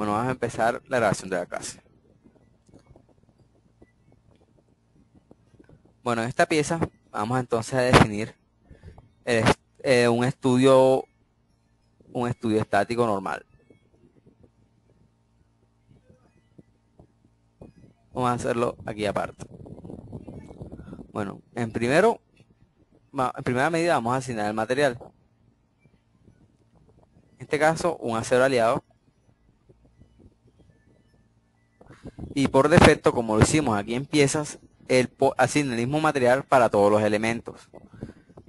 Bueno, vamos a empezar la grabación de la clase. Bueno, en esta pieza vamos entonces a definir el un estudio estático normal. Vamos a hacerlo aquí aparte. Bueno, en primera medida vamos a asignar el material. En este caso, un acero aliado. Y por defecto, como lo hicimos aquí en piezas, él asigna el mismo material para todos los elementos.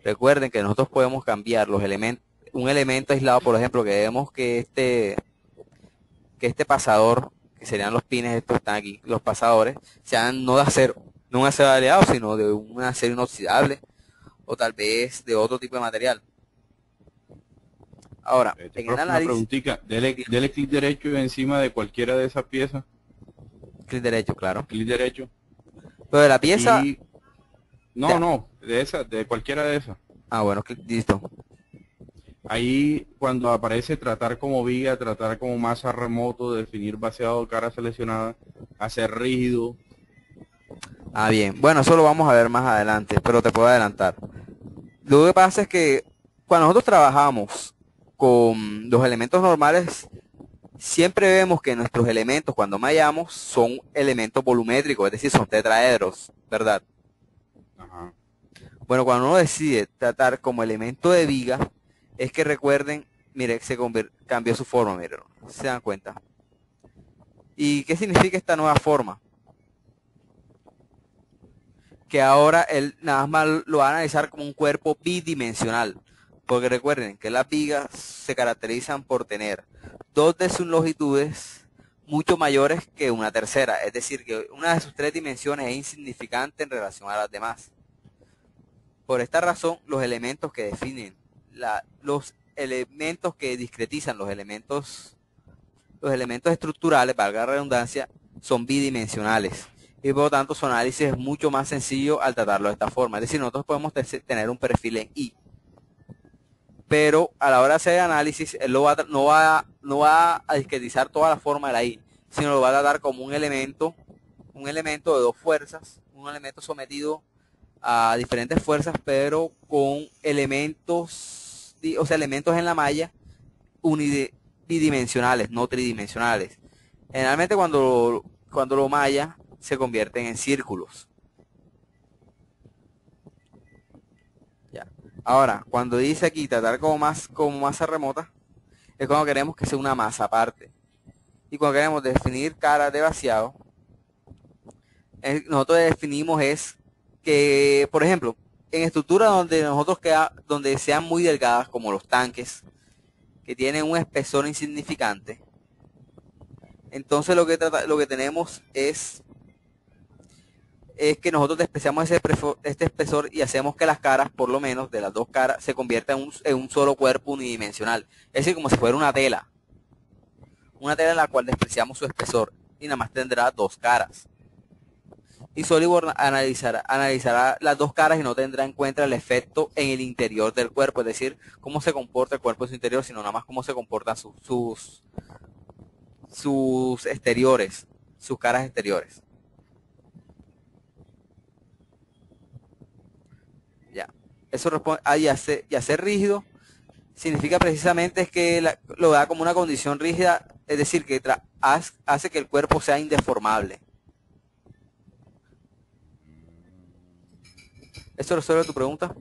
Recuerden que nosotros podemos cambiar los elementos, un elemento aislado, por ejemplo, que vemos que este pasador, que serían los pines, estos están aquí, los pasadores, sean no de acero, no un acero aliado, sino de un acero inoxidable, o tal vez de otro tipo de material. Ahora, en el Profe, una análisis, preguntita. Dele clic derecho encima de cualquiera de esas piezas. clic derecho, claro. Clic derecho. Pero de la pieza, Y no, ya. no, de esa, de cualquiera de esas. Ah, bueno, listo. Ahí cuando aparece tratar como viga, tratar como masa remoto, definir vaciado, cara seleccionada, hacer rígido. Ah, bien. Bueno, eso lo vamos a ver más adelante, pero te puedo adelantar. Lo que pasa es que cuando nosotros trabajamos con los elementos normales, siempre vemos que nuestros elementos, cuando mallamos, son elementos volumétricos, es decir, son tetraedros, ¿verdad? Ajá. Bueno, cuando uno decide tratar como elemento de viga, es que recuerden, mire, cambió su forma, miren, se dan cuenta. ¿Y qué significa esta nueva forma? Que ahora él nada más lo va a analizar como un cuerpo bidimensional. Porque recuerden que las vigas se caracterizan por tener dos de sus longitudes mucho mayores que una tercera. Es decir, que una de sus tres dimensiones es insignificante en relación a las demás. Por esta razón, los elementos que definen, los elementos que discretizan los elementos estructurales, valga la redundancia, son bidimensionales. Y por lo tanto su análisis es mucho más sencillo al tratarlo de esta forma. Es decir, nosotros podemos tener un perfil en I, pero a la hora de hacer el análisis, él no va a discretizar toda la forma de la I, sino lo va a tratar como un elemento de dos fuerzas, un elemento sometido a diferentes fuerzas, pero con elementos, o sea, elementos en la malla bidimensionales, no tridimensionales. Generalmente cuando lo malla se convierten en círculos. Ya. Ahora, cuando dice aquí tratar como masa remota, es cuando queremos que sea una masa aparte. Y cuando queremos definir caras de vaciado, nosotros definimos es que, por ejemplo, en estructuras donde sean muy delgadas, como los tanques, que tienen un espesor insignificante, entonces lo que tenemos es que nosotros despreciamos este espesor y hacemos que las caras, por lo menos de las dos caras, se conviertan en un solo cuerpo unidimensional. Es decir, como si fuera una tela en la cual despreciamos su espesor y nada más tendrá dos caras. Y SolidWorks analizará las dos caras y no tendrá en cuenta el efecto en el interior del cuerpo, es decir, cómo se comporta el cuerpo en su interior, sino nada más cómo se comportan sus exteriores, sus caras exteriores. Ya. Eso responde y hacer rígido significa precisamente es que lo da como una condición rígida, es decir, que hace que el cuerpo sea indeformable. ¿Eso resuelve tu pregunta?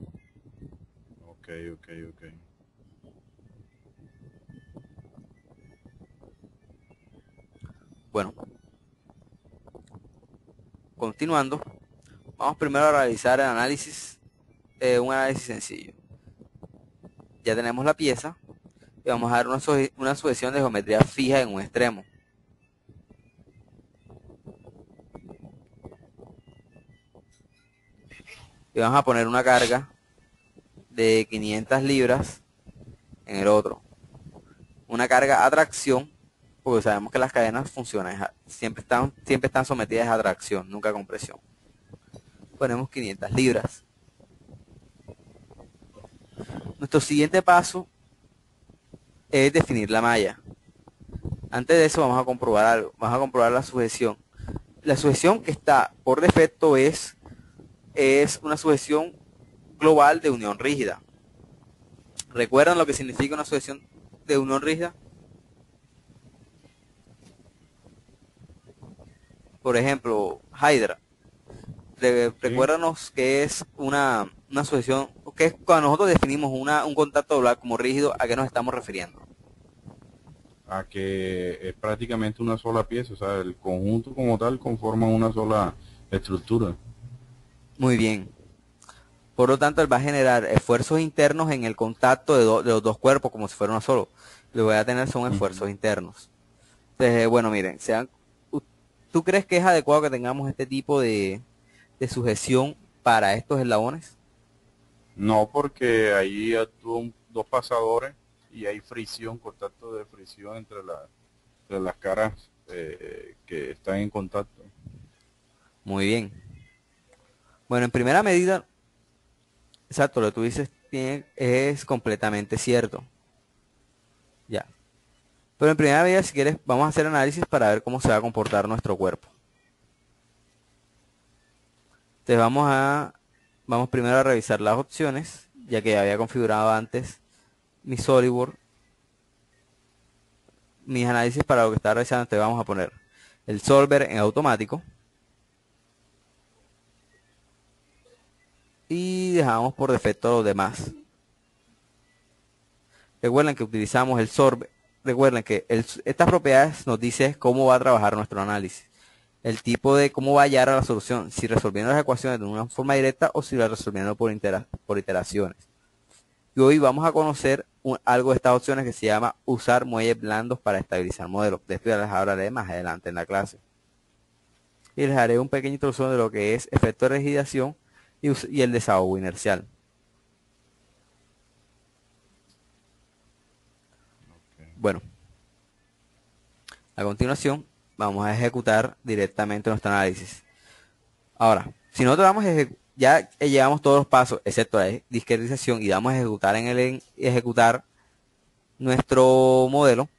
Ok, ok, ok. Bueno, continuando, vamos primero a realizar un análisis sencillo. Ya tenemos la pieza y vamos a dar una sucesión de geometría fija en un extremo. Y vamos a poner una carga de 500 libras en el otro. Una carga a tracción, porque sabemos que las cadenas funcionan, siempre están sometidas a tracción, nunca a compresión. Ponemos 500 libras. Nuestro siguiente paso es definir la malla. Antes de eso vamos a comprobar algo, vamos a comprobar la sujeción. La sujeción que está por defecto es una sujeción global de unión rígida. ¿Recuerdan lo que significa una sujeción de unión rígida? Por ejemplo, Hydra. ¿sí? Recuérdanos que es una sujeción, que es cuando nosotros definimos un contacto global como rígido, ¿a qué nos estamos refiriendo? A que es prácticamente una sola pieza, o sea, el conjunto como tal conforma una sola estructura. Muy bien. Por lo tanto, él va a generar esfuerzos internos en el contacto de los dos cuerpos como si fuera uno solo. Lo que voy a tener son Ujú. esfuerzos internos. Entonces, bueno, miren, ¿tú crees que es adecuado que tengamos este tipo de sujeción para estos eslabones? No, porque ahí actúan dos pasadores y hay fricción, contacto de fricción entre las caras que están en contacto. Muy bien. Bueno, en primera medida, exacto, lo que tú dices es completamente cierto. Ya. Pero en primera medida, si quieres, vamos a hacer análisis para ver cómo se va a comportar nuestro cuerpo. Entonces vamos primero a revisar las opciones, ya que ya había configurado antes mi SolidWorks, mis análisis para lo que está realizando. Entonces vamos a poner el solver en automático y dejamos por defecto los demás. Recuerden que utilizamos el solver, recuerden que estas propiedades nos dice cómo va a trabajar nuestro análisis. El tipo de cómo va a llegar a la solución, si resolviendo las ecuaciones de una forma directa o si la resolviendo por iteraciones. Y hoy vamos a conocer algo de estas opciones que se llama usar muelles blandos para estabilizar modelos. De esto ya les hablaré más adelante en la clase. Y les haré un pequeño introducción de lo que es efecto de rigidación y el desahogo inercial. Ok. Bueno, a continuación vamos a ejecutar directamente nuestro análisis. Ahora, si nosotros ya llevamos todos los pasos, excepto la discretización, y damos a ejecutar ejecutar nuestro modelo,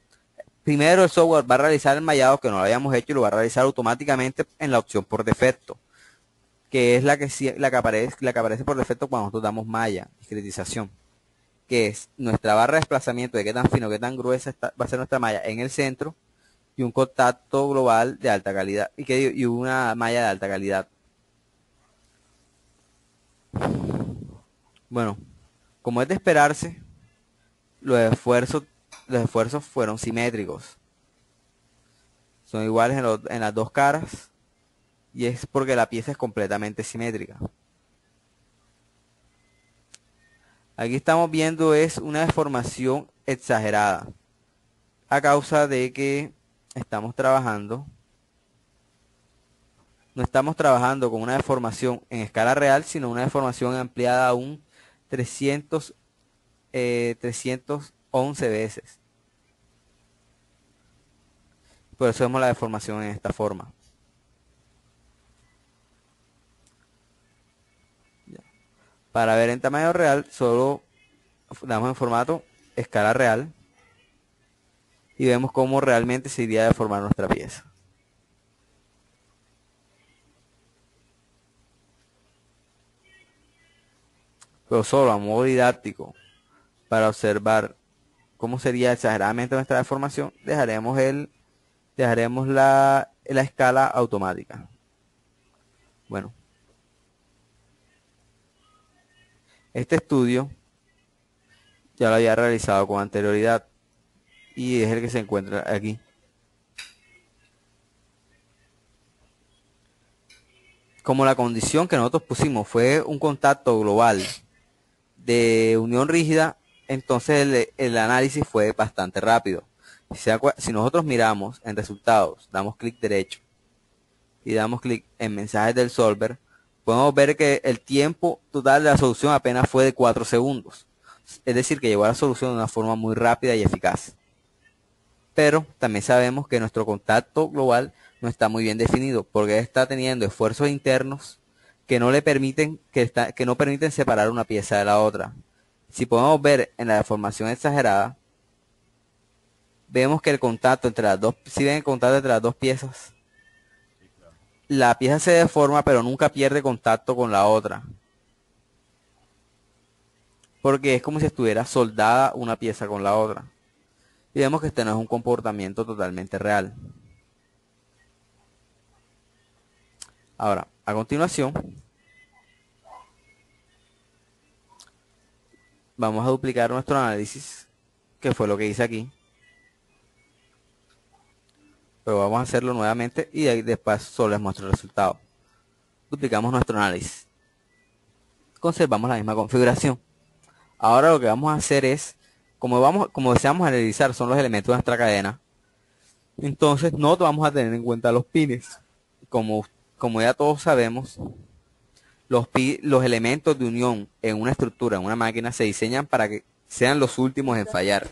primero el software va a realizar el mallado que no lo habíamos hecho y lo va a realizar automáticamente en la opción por defecto, que es la que aparece por defecto cuando nosotros damos malla, discretización, que es nuestra barra de desplazamiento de qué tan fino, qué tan gruesa va a ser nuestra malla en el centro y un contacto global de alta calidad y una malla de alta calidad. Bueno, como es de esperarse, los esfuerzos, los esfuerzos fueron simétricos. Son iguales en las dos caras y es porque la pieza es completamente simétrica. Aquí estamos viendo es una deformación exagerada a causa de que estamos trabajando, no estamos trabajando con una deformación en escala real, sino una deformación ampliada a un 311 veces. Por eso vemos la deformación en esta forma. Para ver en tamaño real, solo damos en formato escala real y vemos cómo realmente se iría a deformar nuestra pieza. Pero solo a modo didáctico, para observar cómo sería exageradamente nuestra deformación, dejaremos la escala automática. Bueno, este estudio ya lo había realizado con anterioridad y es el que se encuentra aquí. Como la condición que nosotros pusimos fue un contacto global de unión rígida, entonces el análisis fue bastante rápido. Si nosotros miramos en resultados, damos clic derecho y damos clic en mensajes del solver, podemos ver que el tiempo total de la solución apenas fue de 4 segundos. Es decir, que llegó a la solución de una forma muy rápida y eficaz. Pero también sabemos que nuestro contacto global no está muy bien definido porque está teniendo esfuerzos internos que no le permiten, que no permiten separar una pieza de la otra. Si podemos ver en la deformación exagerada, vemos que el contacto entre las dos, si ven el contacto entre las dos piezas, Sí, claro. la pieza se deforma, pero nunca pierde contacto con la otra. Porque es como si estuviera soldada una pieza con la otra. Y vemos que este no es un comportamiento totalmente real. Ahora, a continuación, vamos a duplicar nuestro análisis, que fue lo que hice aquí. Pero vamos a hacerlo nuevamente y ahí después solo les muestro el resultado. Duplicamos nuestro análisis. Conservamos la misma configuración. Ahora lo que vamos a hacer es, como deseamos analizar son los elementos de nuestra cadena, entonces no vamos a tener en cuenta los pines. Como ya todos sabemos, los elementos de unión en una estructura, en una máquina, se diseñan para que sean los últimos en fallar.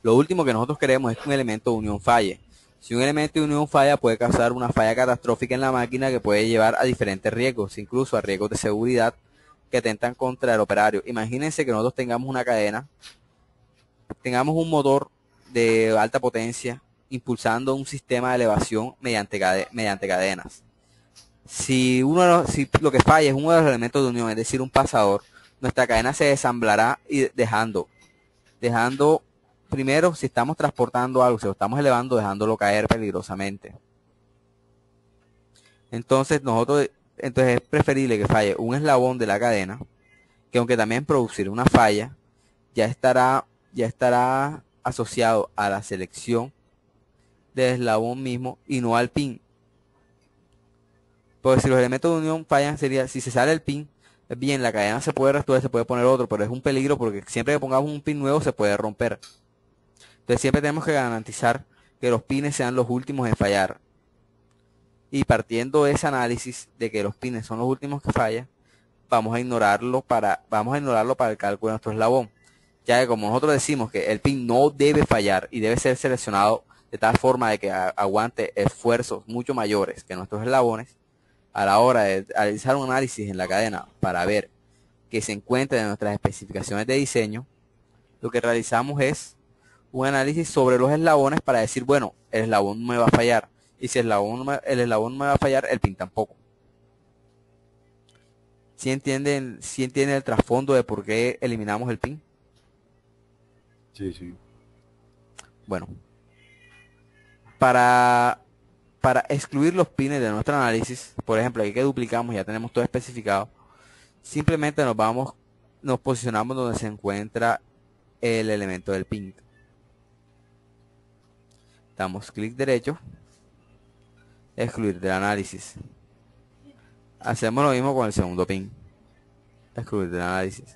Lo último que nosotros queremos es que un elemento de unión falle. Si un elemento de unión falla, puede causar una falla catastrófica en la máquina que puede llevar a diferentes riesgos, incluso a riesgos de seguridad que atentan contra el operario. Imagínense que nosotros tengamos una cadena, tengamos un motor de alta potencia impulsando un sistema de elevación mediante cadenas. Si lo que falla es uno de los elementos de unión, es decir, un pasador, nuestra cadena se desamblará y dejando primero, si estamos transportando algo, si lo estamos elevando, dejándolo caer peligrosamente. Entonces es preferible que falle un eslabón de la cadena, que aunque también producirá una falla, ya estará asociado a la selección del eslabón mismo y no al pin. Porque si los elementos de unión fallan, sería, si se sale el pin, bien, la cadena se puede restaurar, se puede poner otro, pero es un peligro porque siempre que pongamos un pin nuevo se puede romper. Entonces siempre tenemos que garantizar que los pines sean los últimos en fallar. Y partiendo de ese análisis de que los pines son los últimos que fallan, vamos a ignorarlo para el cálculo de nuestro eslabón. Ya que como nosotros decimos que el pin no debe fallar y debe ser seleccionado de tal forma de que aguante esfuerzos mucho mayores que nuestros eslabones, a la hora de realizar un análisis en la cadena para ver que se encuentra en nuestras especificaciones de diseño, lo que realizamos es un análisis sobre los eslabones para decir, bueno, el eslabón no me va a fallar. Y si el eslabón no me va a fallar, el pin tampoco. ¿Sí entienden el trasfondo de por qué eliminamos el pin? Sí, sí. Bueno, para, para excluir los pines de nuestro análisis, por ejemplo, aquí que duplicamos, ya tenemos todo especificado, simplemente nos posicionamos donde se encuentra el elemento del pin. Damos clic derecho, excluir del análisis. Hacemos lo mismo con el segundo pin, excluir del análisis.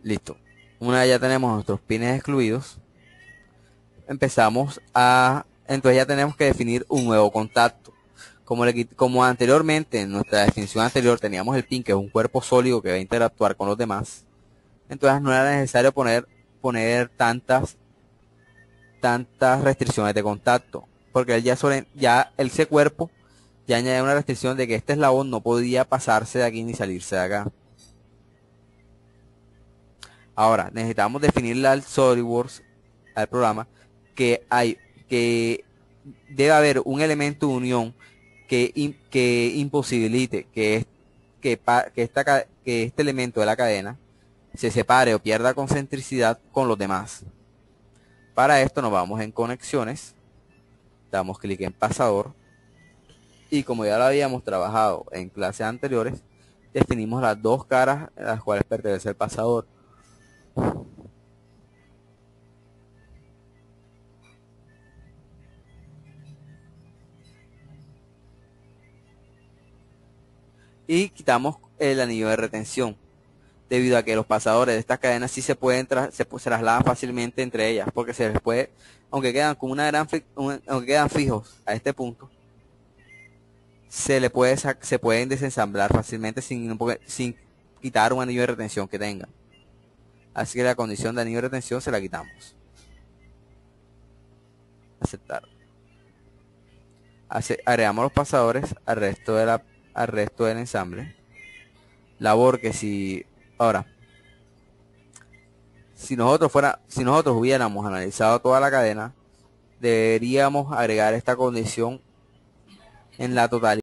Listo. Una vez ya tenemos nuestros pines excluidos, entonces ya tenemos que definir un nuevo contacto. Como anteriormente, en nuestra definición anterior teníamos el pin, que es un cuerpo sólido que va a interactuar con los demás. Entonces no era necesario poner tantas restricciones de contacto, porque ese cuerpo ya añade una restricción de que este eslabón no podía pasarse de aquí ni salirse de acá. Ahora, necesitamos definirle al SolidWorks, al programa, que debe haber un elemento de unión que imposibilite que este elemento de la cadena se separe o pierda concentricidad con los demás. Para esto nos vamos en conexiones, damos clic en pasador y como ya lo habíamos trabajado en clases anteriores, definimos las dos caras a las cuales pertenece el pasador. Y quitamos el anillo de retención, debido a que los pasadores de estas cadenas sí se trasladan fácilmente entre ellas, porque se les puede, aunque quedan con aunque quedan fijos a este punto, se pueden desensamblar fácilmente sin quitar un anillo de retención que tengan. Así que la condición de anillo de retención se la quitamos. Aceptar. Agregamos los pasadores al resto del ensamble. Labor que si Ahora, si nosotros hubiéramos analizado toda la cadena, deberíamos agregar esta condición en la totalidad